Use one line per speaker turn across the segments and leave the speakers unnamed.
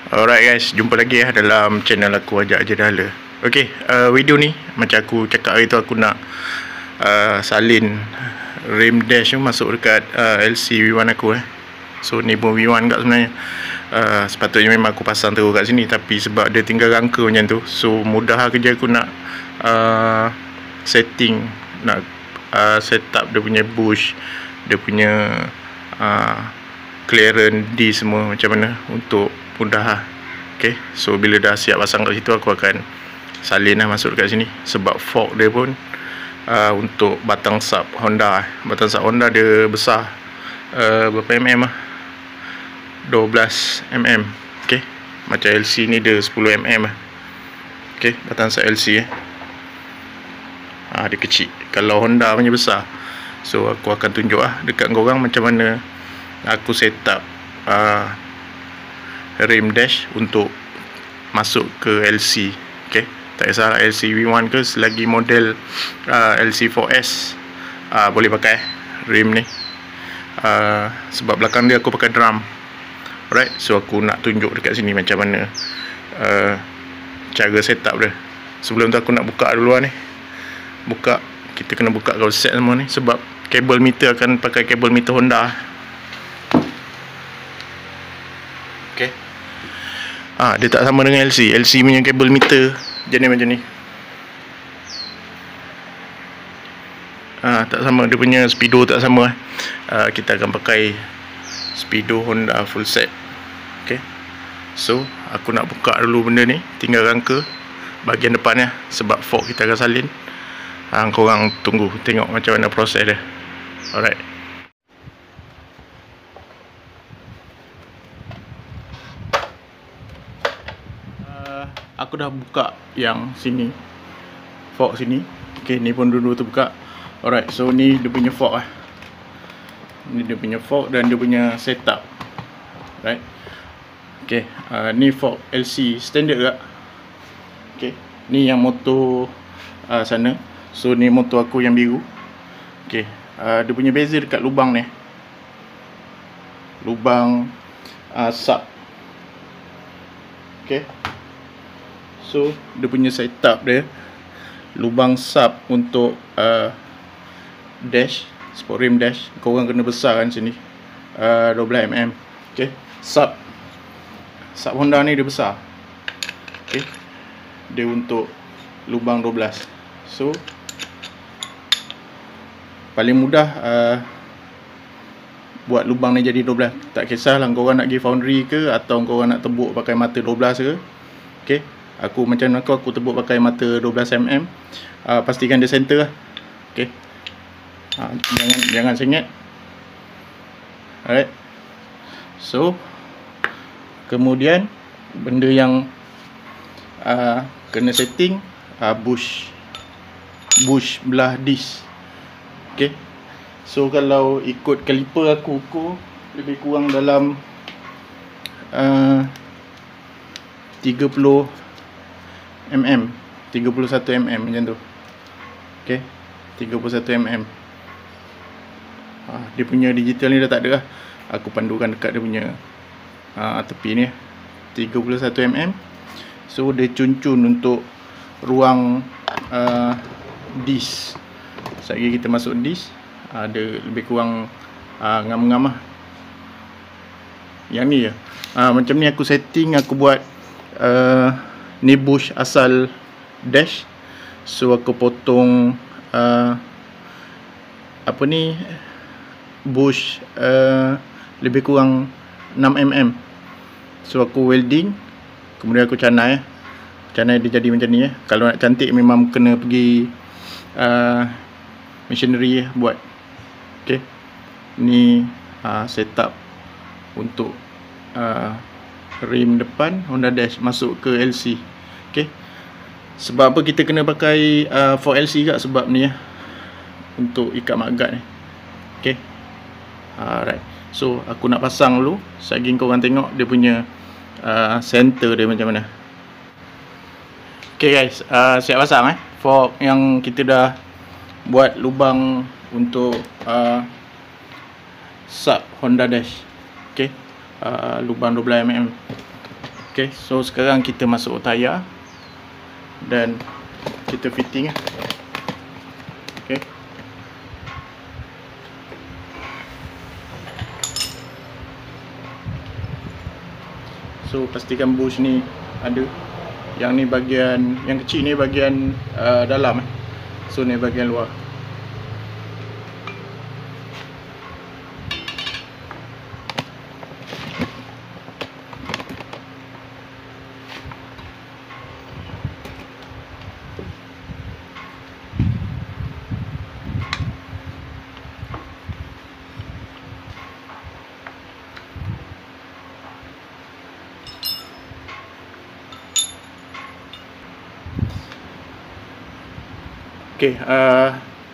Alright guys, jumpa lagi dalam channel aku Ajak Je Dahlia. Okay, video ni macam aku cakap hari tu, aku nak salin rim dash tu masuk dekat LC V1 aku So ni pun V1 kat sebenarnya. Sepatutnya memang aku pasang terus kat sini, tapi sebab dia tinggal rangka macam tu, so mudah kerja aku nak setting, nak set up dia punya bush, dia punya clearance D semua macam mana untuk mudah. Okay, so bila dah siap pasang kat situ, aku akan salin masuk dekat sini. Sebab fork dia pun untuk batang sub Honda, batang sub Honda dia besar, berapa mm 12 mm. Okay, macam LC ni dia 10 mm. Okay, batang sub LC dia kecil, kalau Honda punya besar. So aku akan tunjuk dekat korang macam mana aku set up rim dash untuk masuk ke LC. Okay, tak kisah LC V1 ke, selagi model LC4S boleh pakai rim ni. Sebab belakang dia aku pakai drum. Alright, so aku nak tunjuk dekat sini macam mana cara setup dia. Sebelum tu aku nak buka dulu ni. Kita kena buka kalau set semua ni, sebab kabel meter akan pakai kabel meter Honda. Okay, dia tak sama dengan LC. LC punya kabel meter jenis macam ni. Tak sama, dia punya speedo tak sama. Kita akan pakai speedo Honda full set. Okay, so aku nak buka dulu benda ni, tinggal rangka bahagian depannya, sebab fork kita akan salin. Korang tunggu tengok macam mana proses dia. Alright, aku dah buka yang sini, fork sini. Okay, ni pun dulu terbuka. Alright, so ni dia punya fork ni dia punya fork dan dia punya setup. Right, okay, ni fork LC standard juga. Okay, ni yang motor sana. So ni motor aku yang biru. Okay, dia punya beza dekat lubang ni, lubang sub. Okay, so dia punya setup dia, lubang sub untuk dash, sport rim dash, korang kena besarkan sini 12 mm. Okay, sub Honda ni dia besar. Okay, dia untuk lubang 12. So paling mudah buat lubang ni jadi 12. Tak kisahlah korang nak pergi foundry ke, atau korang nak tebuk pakai mata 12 ke. Okay, aku macam aku tebuk pakai mata 12 mm. Pastikan dia center lah. Okay, jangan sengit. Alright, so kemudian benda yang kena setting bush belah disc. Okay, so kalau ikut kaliper aku ukur lebih kurang dalam 30 mm, 31 mm macam tu. Okay, 31 mm. Dia punya digital ni dah tak ada lah. Aku pandukan dekat dia punya tepi ni 31 mm. So dia cun-cun untuk ruang disc. Sekali kita masuk disc, dia lebih kurang ngam-ngam lah. Yang ni je. Macam ni aku setting, aku buat ni bush asal dash. So aku potong bush lebih kurang 6 mm. So aku welding, kemudian aku canai dia jadi macam ni. Kalau nak cantik memang kena pergi machinery buat. Okay, ni setup untuk rim depan Honda Dash masuk ke LC. Okay, sebab apa kita kena pakai for LC juga, sebab ni untuk ikat maggat ni. Okay, alright, so aku nak pasang dulu, selagi korang tengok dia punya center dia macam mana. Okay guys, siap pasang fork yang kita dah buat lubang untuk sub Honda Dash. Okay, lubang 12 mm. Okay, so sekarang kita masuk tayar dan kita fitting. Okay. So pastikan bush ni ada. Yang ni bahagian, yang kecil ni bahagian dalam. So ni bahagian luar. Okay,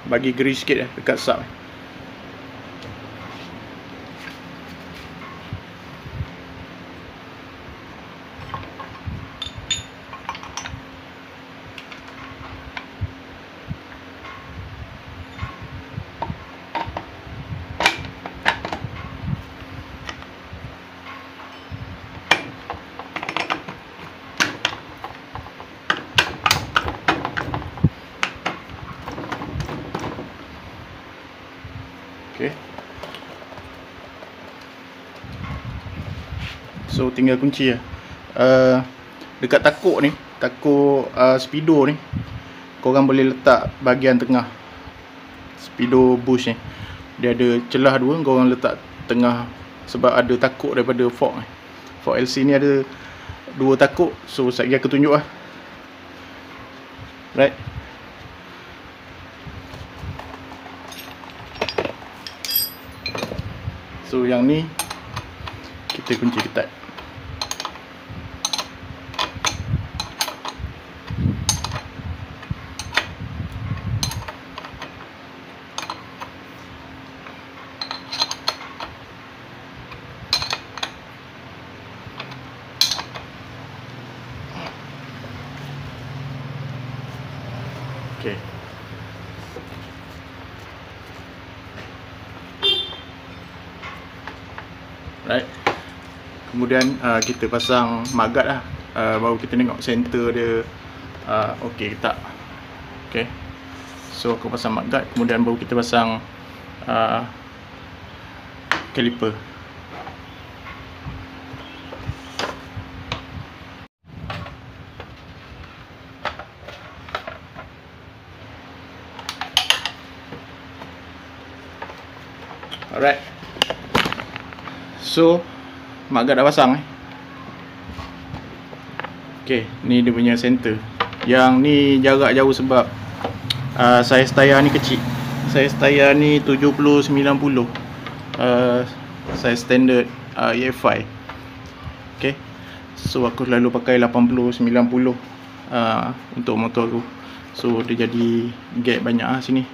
bagi grease sikit dekat sub. Okay. So tinggal kunci lah. Dekat takuk ni, takuk speedo ni, korang boleh letak bahagian tengah. Speedo bush ni dia ada celah dua, korang letak tengah. Sebab ada takuk daripada fork ni. Fork LC ni ada dua takuk. So sekejap aku tunjuk lah. Right. So yang ni kita kunci ketat. Okay. Right. Kemudian kita pasang magat lah. Baru kita tengok center dia okey ke tak. Okay. So aku pasang magat, kemudian baru kita pasang caliper. Alright. So magat dah pasang. Okay, ni dia punya center. Yang ni jarak jauh sebab saiz tayar ni kecil. Saiz tayar ni 70-90, saiz standard EFI. Okay. So aku selalu pakai 80-90 untuk motor aku. So dia jadi gap banyak lah sini.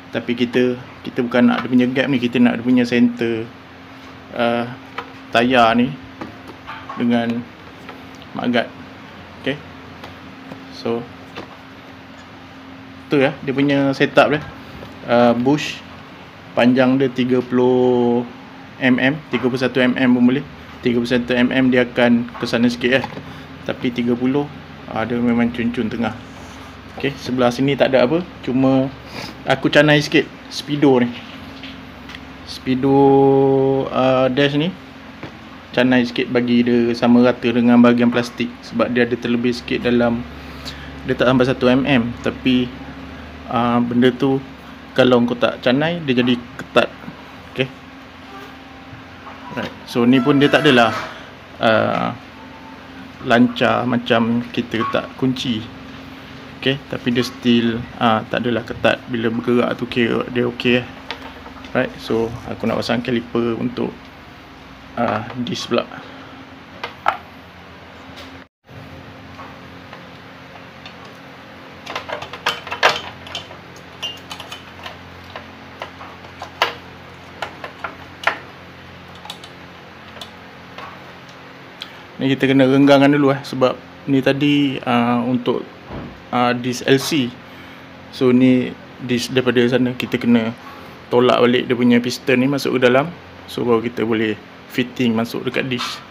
Tapi kita bukan nak dia punya gap ni, kita nak dia punya center tayar ni dengan magat. Okay. So tu ya dia punya setup dia. Bush panjang dia 30 mm, 31 mm pun boleh. 31 mm dia akan ke sana sikit tapi 30 dia memang cun-cun tengah. Okay, sebelah sini tak ada apa, cuma aku canai sikit speedo ni. Speedo dash ni canai sikit bagi dia sama rata dengan bahagian plastik. Sebab dia ada terlebih sikit dalam, dia tak sampai 1 mm. Tapi benda tu kalau kau tak canai, dia jadi ketat. Okay. Right. So ni pun dia tak adalah lancar macam kita tak kunci. Okay. Tapi dia still tak adalah ketat. Bila bergerak tu kira dia okay. Right. So aku nak pasang caliper untuk disc pula. Ni kita kena renggangkan dulu sebab ni tadi untuk disc LC. So ni disc daripada sana, kita kena tolak balik dia punya piston ni masuk ke dalam. So baru kita boleh fitting masuk dekat disc.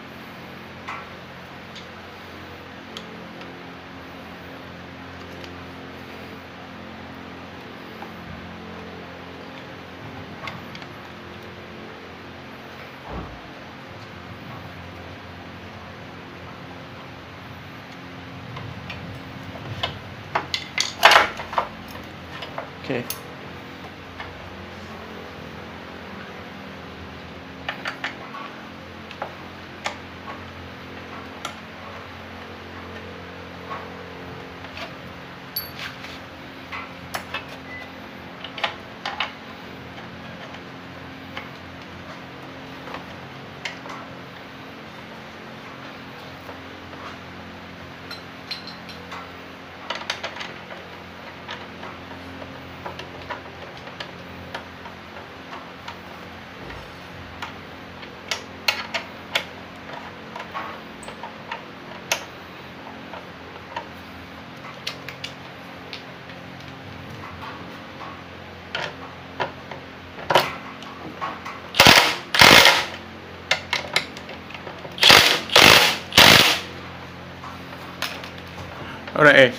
Alright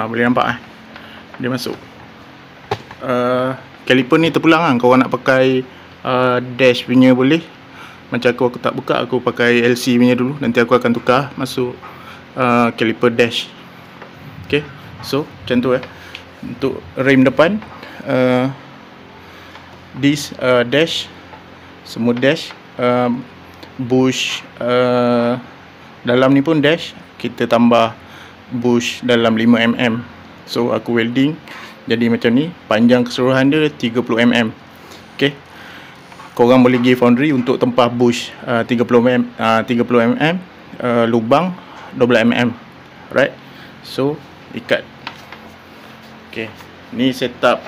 boleh nampak dia masuk. Caliper ni terpulang kan. Korang nak pakai dash punya boleh. Macam aku tak buka, aku pakai LC punya dulu. Nanti aku akan tukar masuk caliper dash. Okay, so macam tu untuk rim depan, this dash, semua dash, bush dalam ni pun dash. Kita tambah bush dalam 5mm. So aku welding jadi macam ni. Panjang keseluruhan dia 30mm. Okay, korang boleh pergi foundry untuk tempah bush 30mm, lubang 12mm. Right, so ikat. Okay, ni setup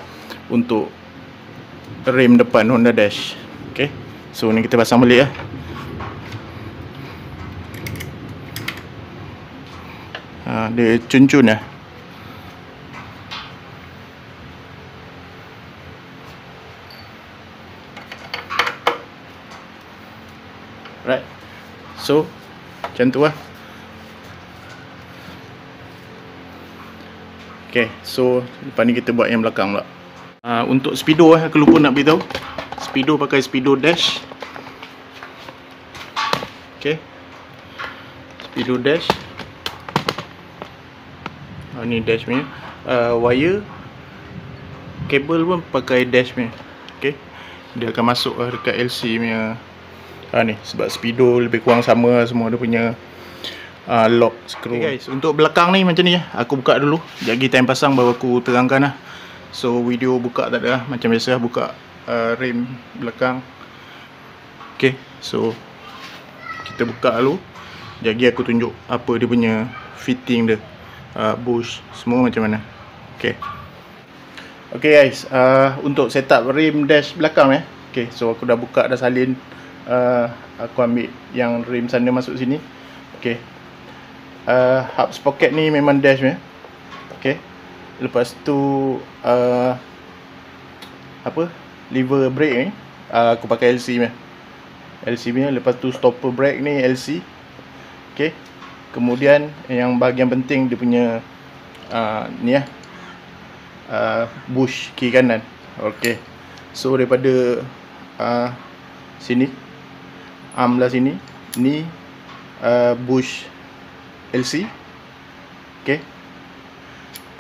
untuk rim depan Honda Dash. Okay, so ni kita pasang balik dia cun-cun right, so macam tu Okay, so lepas ni kita buat yang belakang pula. Untuk speedo aku lupa nak beritahu. Speedo pakai speedo dash. Okay, speedo dash. Ni dash punya. Wire kabel pun pakai dash punya. Okay, dia akan masuk dekat LC punya ni, sebab speedo lebih kurang sama semua dia punya lock screw. Okay guys, untuk belakang ni macam ni aku buka dulu. Sekejap time pasang baru aku terangkan So video buka tak ada macam biasa buka rim belakang. Okay, so kita buka dulu. Sekejap aku tunjuk apa dia punya fitting dia, bush semua macam mana. Okay, okay guys, untuk setup rim dash belakang okay, so aku dah buka, dah salin. Aku ambil yang rim sana masuk sini. Okay, hub sprocket ni memang dash okay. Lepas tu lever brake ni aku pakai LC punya. Lepas tu stopper brake ni LC. Okay, kemudian yang bahagian penting dia punya ni bush kiri kanan. Okay, so daripada sini, arm belah sini ni bush LC. Okay,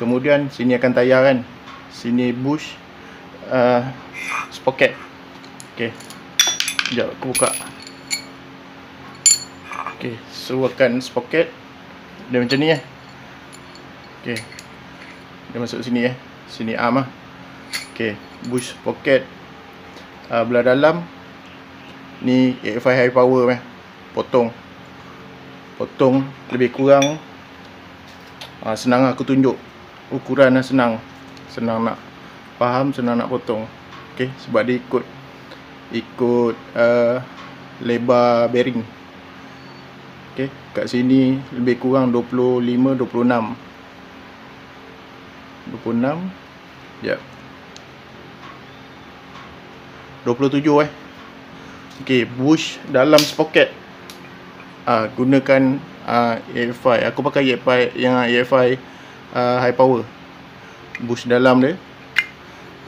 kemudian sini akan tayar kan, sini bush sprocket. Okay, sekejap aku buka. Okay, so akan sprocket dia macam ni Okay, dia masuk sini sini arm Okay, bush sprocket belah dalam ni AFI high power potong lebih kurang senang aku tunjuk ukuran senang nak faham, senang nak potong. Okay, sebab dia ikut lebar bearing. Okay, kat sini lebih kurang 26 ya 27 Okay, bush dalam sprocket gunakan AFI. Aku pakai AFI yang AFI high power. Bush dalam dia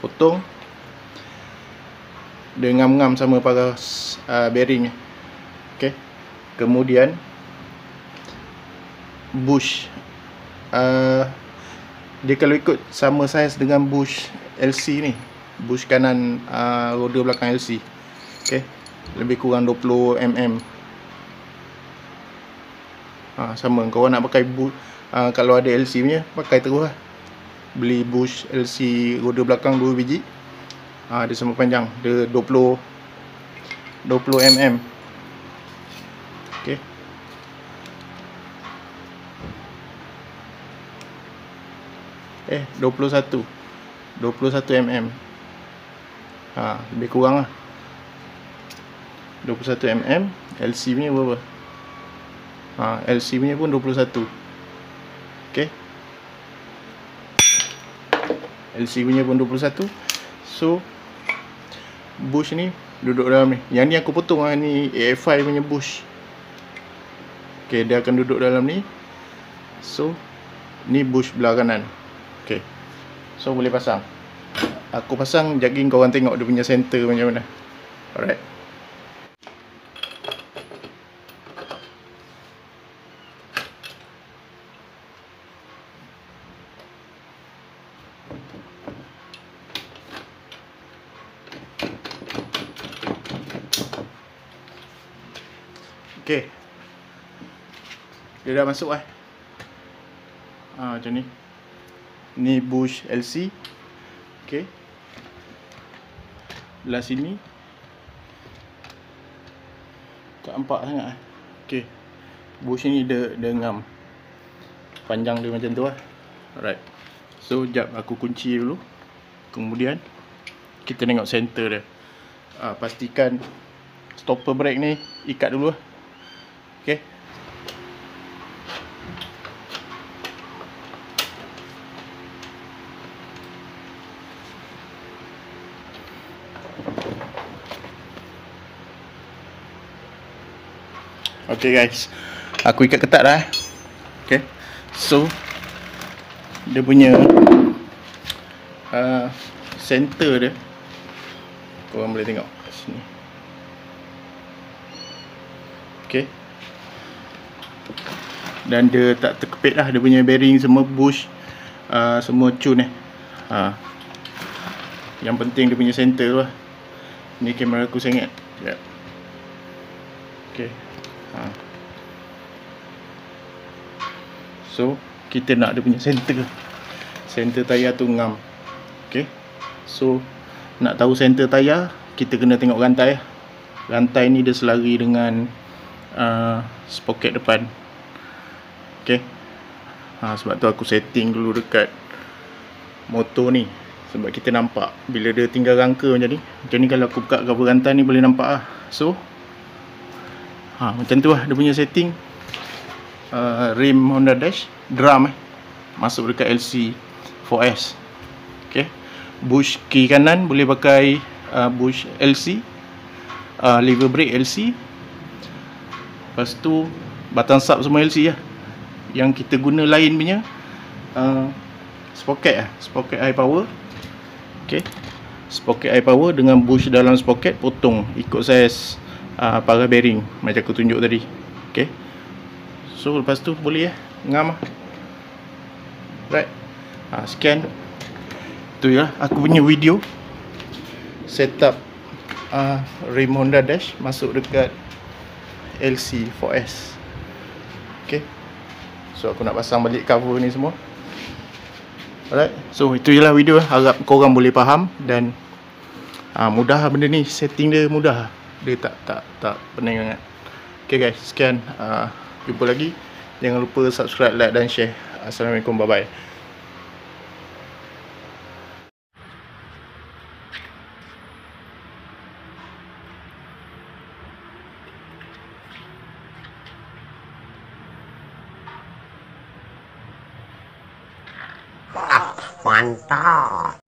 potong dia ngam-ngam sama paras bearing. Okay, kemudian bush dia kalau ikut sama saiz dengan bush LC ni, bush kanan roda belakang LC. Okay, lebih kurang 20mm. Sama, korang nak pakai bush kalau ada LC punya pakai terus beli bush LC roda belakang 2 biji. Dia sama panjang, dia 20mm. Okay, eh 21 mm. Lebih kurang 21 mm. LC punya berapa? LC punya pun 21. Okay, LC punya pun 21. So bush ni duduk dalam ni. Yang ni aku potong ni AFI punya bush. Okay, dia akan duduk dalam ni. So Ni bush belah kanan. Okay, so boleh pasang. Aku pasang, jogging korang tengok dia punya center macam mana. Alright. Okay, dia dah masuk macam ni. Ni bush LC. Okay, belah sini tak nampak sangat Okay, bush ni dia ngam. Panjang dia macam tu Alright. So jap aku kunci dulu. Kemudian kita tengok center dia. Pastikan stopper brake ni ikat dulu Okay. Okay guys, aku ikat ketat dah Okay, so dia punya center dia, korang boleh tengok sini. Okay, dan dia tak terkepit lah. Dia punya bearing semua bush, semua cun Yang penting dia punya center tu Ni kamera aku sengit. Sekejap. Okay, so kita nak dia punya center tayar tu ngam. Okay, so nak tahu center tayar, kita kena tengok rantai. Rantai ni dia selari dengan sprocket depan. Okay, sebab tu aku setting dulu dekat motor ni, sebab kita nampak bila dia tinggal rangka macam ni. Macam ni kalau aku buka cover rantai ni boleh nampak So macam tu dia punya setting. Rim Honda Dash drum masuk dekat LC 4S. Okay, bush kiri kanan boleh pakai bush LC, lever brake LC. Lepas tu batang sub semua LC Yang kita guna lain punya sprocket high power. Okay, sprocket high power dengan bush dalam sprocket potong ikut saiz paras bearing macam aku tunjuk tadi. Okay, so lepas tu boleh ngam right. Scan. Tu aku punya video setup rim Honda Dash masuk dekat LC 4S. Okay, so aku nak pasang balik cover ni semua. Alright, so itu je lah video. Harap korang boleh faham dan mudah benda ni. Setting dia mudah. Dia tak pening sangat. Okay guys, sekian. Jumpa lagi. Jangan lupa subscribe, like dan share. Assalamualaikum, bye bye.
Mantap.